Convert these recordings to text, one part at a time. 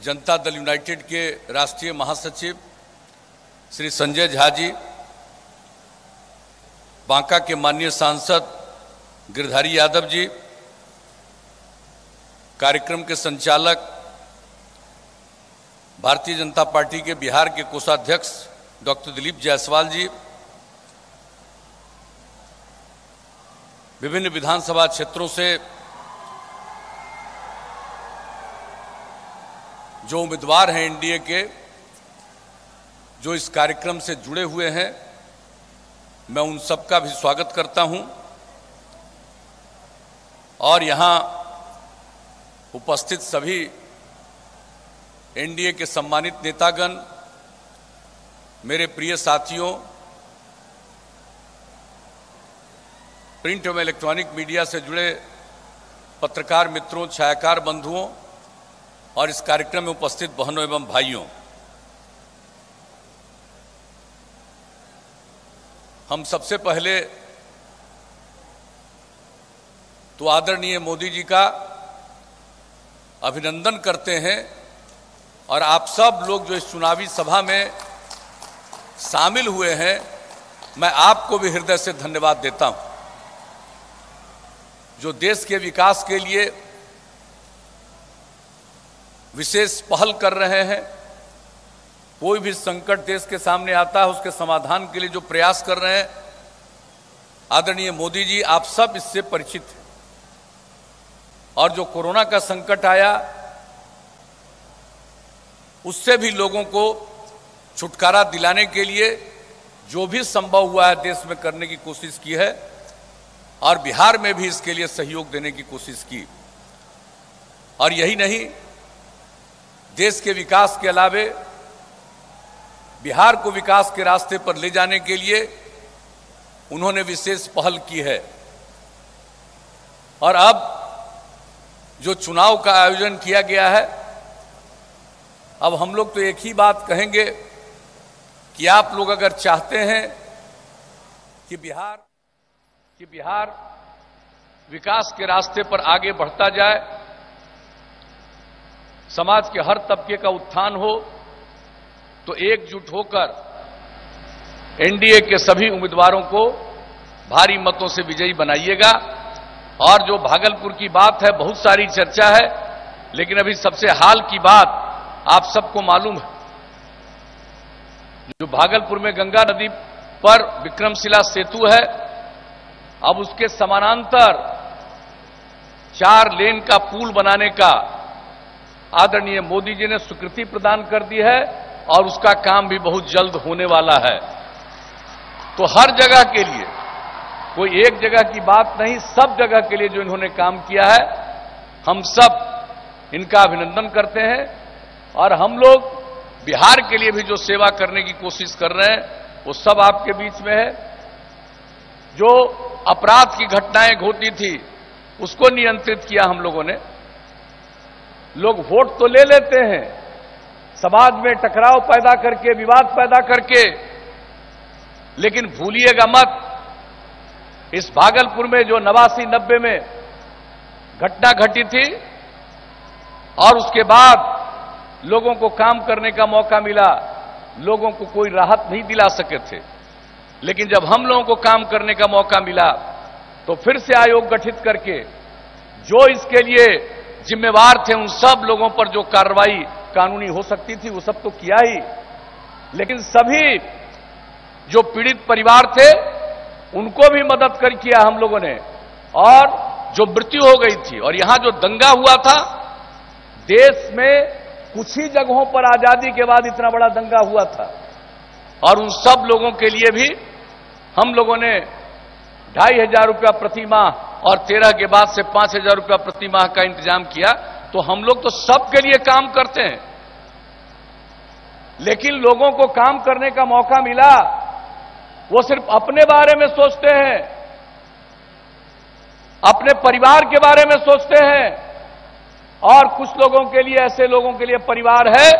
Janata Dal United के राष्ट्रीय महासचिव श्री संजय झा जी, बांका के माननीय सांसद गिरधारी यादव जी, कार्यक्रम के संचालक भारतीय जनता पार्टी के बिहार के कोषाध्यक्ष डॉक्टर दिलीप जायसवाल जी, विभिन्न विधानसभा क्षेत्रों से जो उम्मीदवार हैं एनडीए के, जो इस कार्यक्रम से जुड़े हुए हैं, मैं उन सबका भी स्वागत करता हूं। और यहां उपस्थित सभी एनडीए के सम्मानित नेतागण, मेरे प्रिय साथियों, प्रिंट एवं इलेक्ट्रॉनिक मीडिया से जुड़े पत्रकार मित्रों, छायाकार बंधुओं और इस कार्यक्रम में उपस्थित बहनों एवं भाइयों, हम सबसे पहले तो आदरणीय मोदी जी का अभिनंदन करते हैं और आप सब लोग जो इस चुनावी सभा में शामिल हुए हैं, मैं आपको भी हृदय से धन्यवाद देता हूं। जो देश के विकास के लिए विशेष पहल कर रहे हैं, कोई भी संकट देश के सामने आता है उसके समाधान के लिए जो प्रयास कर रहे हैं, आदरणीय मोदी जी आप सब इससे परिचित हैं। और जो कोरोना का संकट आया, उससे भी लोगों को छुटकारा दिलाने के लिए जो भी संभव हुआ है देश में करने की कोशिश की है और बिहार में भी इसके लिए सहयोग देने की कोशिश की। और यही नहीं, देश के विकास के अलावे बिहार को विकास के रास्ते पर ले जाने के लिए उन्होंने विशेष पहल की है। और अब जो चुनाव का आयोजन किया गया है, अब हम लोग तो एक ही बात कहेंगे कि आप लोग अगर चाहते हैं कि बिहार विकास के रास्ते पर आगे बढ़ता जाए, समाज के हर तबके का उत्थान हो, तो एकजुट होकर एनडीए के सभी उम्मीदवारों को भारी मतों से विजयी बनाइएगा। और जो भागलपुर की बात है, बहुत सारी चर्चा है, लेकिन अभी सबसे हाल की बात आप सबको मालूम है, जो भागलपुर में गंगा नदी पर विक्रमशिला सेतु है, अब उसके समानांतर 4 लेन का पुल बनाने का आदरणीय मोदी जी ने स्वीकृति प्रदान कर दी है और उसका काम भी बहुत जल्द होने वाला है। तो हर जगह के लिए, कोई एक जगह की बात नहीं, सब जगह के लिए जो इन्होंने काम किया है, हम सब इनका अभिनंदन करते हैं। और हम लोग बिहार के लिए भी जो सेवा करने की कोशिश कर रहे हैं, वो सब आपके बीच में है। जो अपराध की घटनाएं होती थी, उसको नियंत्रित किया हम लोगों ने। लोग वोट तो ले लेते हैं, समाज में टकराव पैदा करके, विवाद पैदा करके, लेकिन भूलिएगा मत, इस भागलपुर में जो 89-90 में घटना घटी थी और उसके बाद लोगों को काम करने का मौका मिला, लोगों को कोई राहत नहीं दिला सके थे, लेकिन जब हम लोगों को काम करने का मौका मिला तो फिर से आयोग गठित करके जो इसके लिए जिम्मेवार थे, उन सब लोगों पर जो कार्रवाई कानूनी हो सकती थी वो सब तो किया ही, लेकिन सभी जो पीड़ित परिवार थे उनको भी मदद कर किया हम लोगों ने। और जो मृत्यु हो गई थी, और यहां जो दंगा हुआ था, देश में कुछ ही जगहों पर आजादी के बाद इतना बड़ा दंगा हुआ था, और उन सब लोगों के लिए भी हम लोगों ने 2500 रुपया प्रति माह और 13 के बाद से 5000 रुपया प्रति माह का इंतजाम किया। तो हम लोग तो सबके लिए काम करते हैं, लेकिन लोगों को काम करने का मौका मिला, वो सिर्फ अपने बारे में सोचते हैं, अपने परिवार के बारे में सोचते हैं। और कुछ लोगों के लिए, ऐसे लोगों के लिए परिवार है,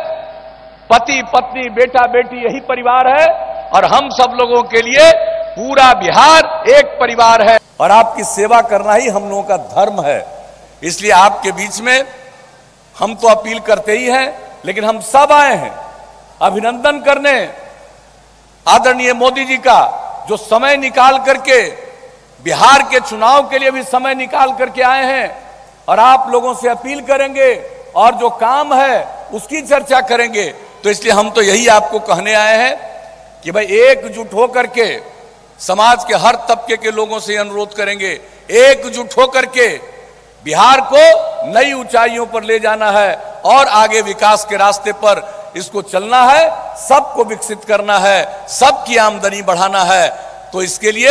पति पत्नी बेटा बेटी, यही परिवार है। और हम सब लोगों के लिए पूरा बिहार एक परिवार है, और आपकी सेवा करना ही हम लोगों का धर्म है। इसलिए आपके बीच में हम तो अपील करते ही हैं लेकिन हम सब आए हैं अभिनंदन करने आदरणीय मोदी जी का, जो समय निकाल करके बिहार के चुनाव के लिए भी समय निकाल करके आए हैं और आप लोगों से अपील करेंगे और जो काम है उसकी चर्चा करेंगे। तो इसलिए हम तो यही आपको कहने आए हैं कि भाई एकजुट होकर के समाज के हर तबके के लोगों से अनुरोध करेंगे, एकजुट होकर के बिहार को नई ऊंचाइयों पर ले जाना है और आगे विकास के रास्ते पर इसको चलना है, सबको विकसित करना है, सबकी आमदनी बढ़ाना है। तो इसके लिए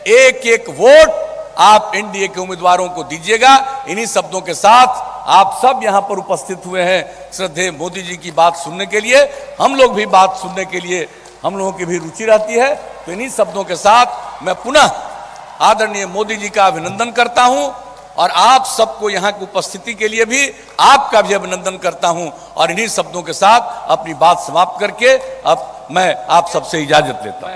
एक एक वोट आप एनडीए के उम्मीदवारों को दीजिएगा। इन्हीं शब्दों के साथ आप सब यहां पर उपस्थित हुए हैं श्रद्धेय मोदी जी की बात सुनने के लिए, हम लोग भी बात सुनने के लिए हम लोगों की भी रुचि रहती है। तो इन्हीं शब्दों के साथ मैं पुनः आदरणीय मोदी जी का अभिनंदन करता हूं और आप सबको यहां की उपस्थिति के लिए भी आपका भी अभिनंदन करता हूं और इन्हीं शब्दों के साथ अपनी बात समाप्त करके अब मैं आप सबसे इजाजत लेता हूं।